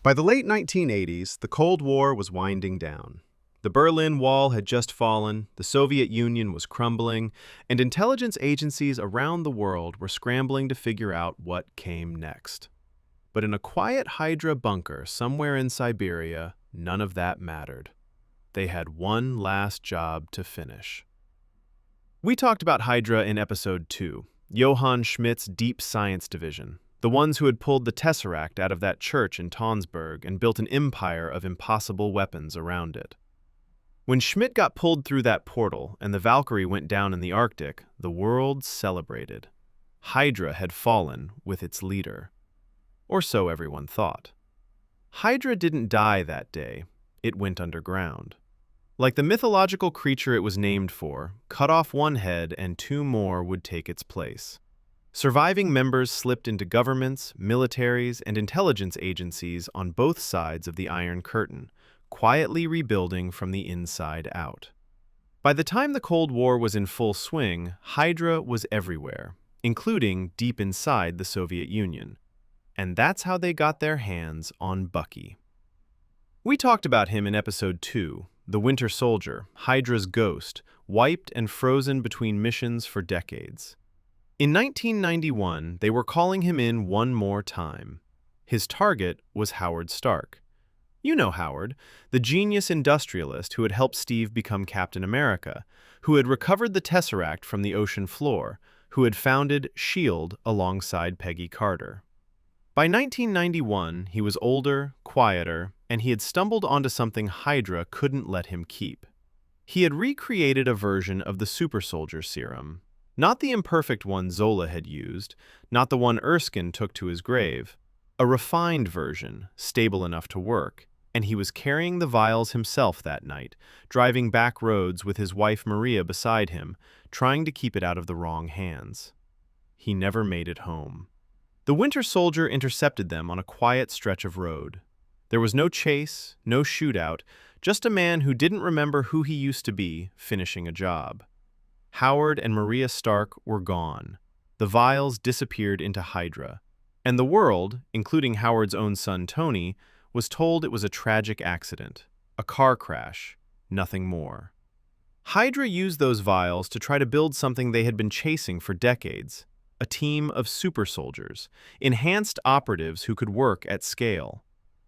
By the late 1980s, the Cold War was winding down. The Berlin Wall had just fallen, the Soviet Union was crumbling, and intelligence agencies around the world were scrambling to figure out what came next. But in a quiet Hydra bunker somewhere in Siberia, none of that mattered. They had one last job to finish. We talked about Hydra in Episode 2, Johann Schmidt's Deep Science Division, the ones who had pulled the Tesseract out of that church in Tonsberg and built an empire of impossible weapons around it. When Schmidt got pulled through that portal and the Valkyrie went down in the Arctic, the world celebrated. Hydra had fallen with its leader. Or so everyone thought. Hydra didn't die that day. It went underground. Like the mythological creature it was named for, cut off one head and two more would take its place. Surviving members slipped into governments, militaries, and intelligence agencies on both sides of the Iron Curtain, quietly rebuilding from the inside out. By the time the Cold War was in full swing, Hydra was everywhere, including deep inside the Soviet Union. And that's how they got their hands on Bucky. We talked about him in Episode 2, the Winter Soldier, Hydra's ghost, wiped and frozen between missions for decades. In 1991, they were calling him in one more time. His target was Howard Stark. You know Howard, the genius industrialist who had helped Steve become Captain America, who had recovered the Tesseract from the ocean floor, who had founded S.H.I.E.L.D. alongside Peggy Carter. By 1991, he was older, quieter, and he had stumbled onto something Hydra couldn't let him keep. He had recreated a version of the super soldier serum. Not the imperfect one Zola had used, not the one Erskine took to his grave. A refined version, stable enough to work, and he was carrying the vials himself that night, driving back roads with his wife Maria beside him, trying to keep it out of the wrong hands. He never made it home. The Winter Soldier intercepted them on a quiet stretch of road. There was no chase, no shootout, just a man who didn't remember who he used to be, finishing a job. Howard and Maria Stark were gone. The vials disappeared into Hydra. And the world, including Howard's own son Tony, was told it was a tragic accident, a car crash, nothing more. Hydra used those vials to try to build something they had been chasing for decades, a team of super soldiers, enhanced operatives who could work at scale.